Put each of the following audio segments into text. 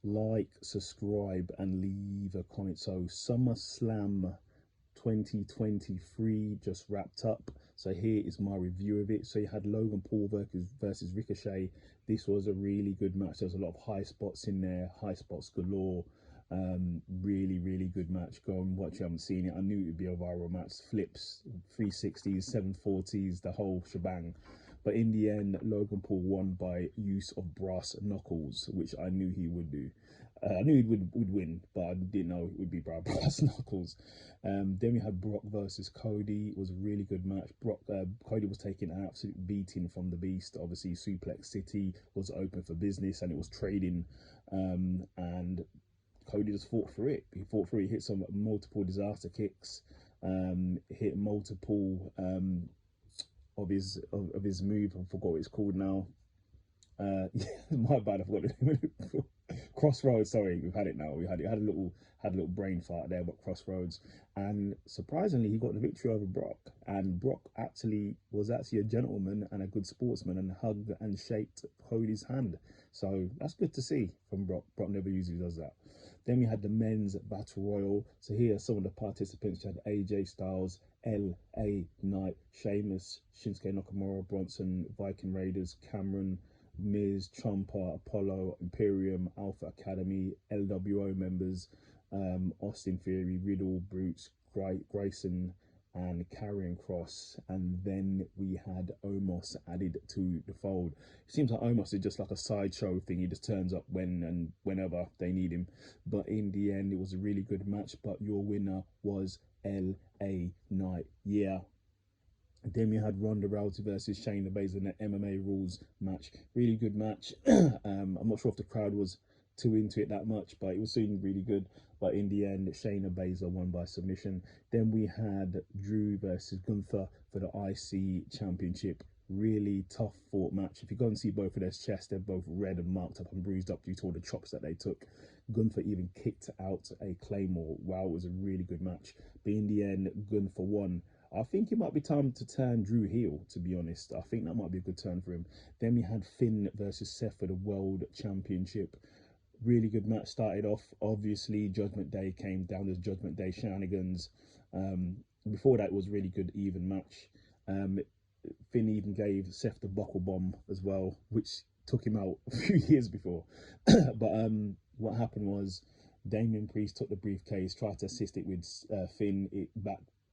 like, subscribe, and leave a comment. So SummerSlam 2023 just wrapped up, so here is my review of it. So you had Logan Paul versus Ricochet. This was a really good match. There's a lot of high spots in there, high spots galore. Really good match. Go and watch. You haven't seen it, I knew it would be a viral match. Flips, 360s, 740s, the whole shebang. But in the end, Logan Paul won by use of brass knuckles, which I knew he would do. I knew he would win, but I didn't know it would be by brass knuckles. Then we had Brock versus Cody. It was a really good match. Cody was taking an absolute beating from the Beast. Obviously, Suplex City was open for business and it was trading. And Cody just fought for it. He fought for it. He hit some multiple disaster kicks. Hit multiple of his move. I forgot what it's called now. My bad, I forgot the name of it. Crossroads, sorry, we've had it now. We had a little brain fart there, but Crossroads. And surprisingly, he got the victory over Brock. And Brock was actually a gentleman and a good sportsman and hugged and shaked Cody's hand. So that's good to see from Brock. Brock never usually does that. Then we had the men's battle royal. So here are some of the participants. You had AJ Styles, LA Knight, Sheamus, Shinsuke Nakamura, Bronson, Viking Raiders, Cameron, Miz, Ciampa, Apollo, Imperium, Alpha Academy, LWO members, Austin Theory, Riddle, Brutes, Grayson, and Karrion Kross. And then we had Omos added to the fold. It seems like Omos is just like a sideshow thing. He just turns up when and whenever they need him. But in the end, it was a really good match. But your winner was LA Knight. Yeah. Then we had Ronda Rousey versus Shayna Baszler in the MMA rules match. Really good match. I'm not sure if the crowd was too into it that much, but it was soon really good. But in the end, Shayna Baszler won by submission. Then we had Drew versus Gunther for the IC Championship. Really tough fought match. If you go and see both of their chests, they're both red and marked up and bruised up due to all the chops that they took. Gunther even kicked out a Claymore. Wow, it was a really good match. But in the end, Gunther won. I think it might be time to turn Drew heel, to be honest. I think that might be a good turn for him. Then we had Finn versus Seth for the World Championship. Really good match started off. Obviously, Judgment Day came down. There's Judgment Day shenanigans. Before that, it was really good, even match. Finn even gave Seth the buckle bomb as well, which took him out a few years before. But what happened was Damian Priest took the briefcase, tried to assist it with Finn. It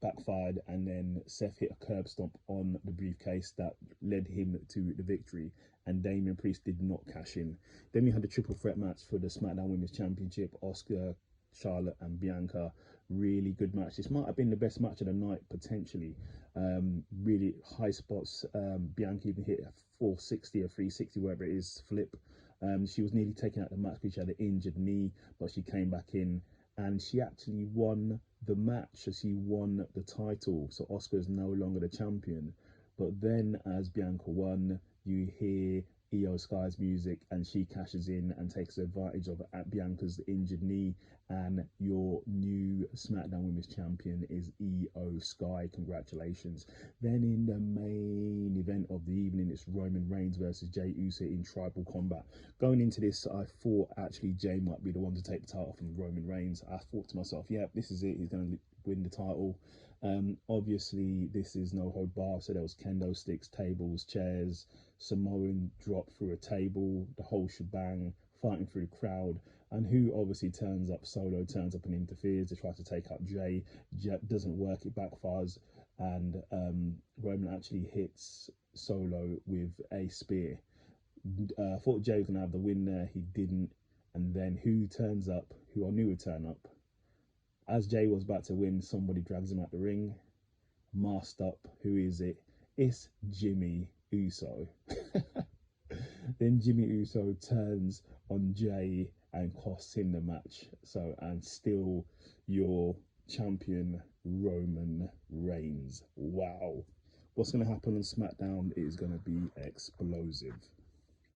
backfired, and then Seth hit a curb stomp on the briefcase that led him to the victory, and Damian Priest did not cash in. Then we had the triple threat match for the Smackdown Women's Championship. Asuka, Charlotte, and Bianca. Really good match. This might have been the best match of the night, potentially. Really high spots. Bianca even hit a 460 or 360, wherever it is, flip. She was nearly taken out the match because she had an injured knee, but she came back in and she actually won the match. So she won the title. So Asuka is no longer the champion. But then as Bianca won, you hear Io Sky's music and she cashes in and takes advantage of Bianca's injured knee, and your new SmackDown Women's Champion is Io Sky. Congratulations. Then in the main event of the evening, it's Roman Reigns versus Jey Uso in tribal combat. Going into this, I thought actually Jey might be the one to take the title from Roman Reigns. I thought to myself, yeah, this is it, he's going to win the title. Obviously this is no hold bar, so there was kendo sticks, tables, chairs, Samoan drop through a table, the whole shebang, fighting through the crowd. And who obviously turns up? Solo turns up and interferes to try to take out Jey. Doesn't work, it backfires, and Roman actually hits Solo with a spear. I thought Jey was gonna have the win there, he didn't. And then who turns up, who I knew would turn up? As Jey was about to win, somebody drags him out the ring, masked up. Who is it? It's Jimmy Uso. Then Jimmy Uso turns on Jey and costs him the match. So, and still your champion, Roman Reigns. Wow. What's going to happen on SmackDown is going to be explosive.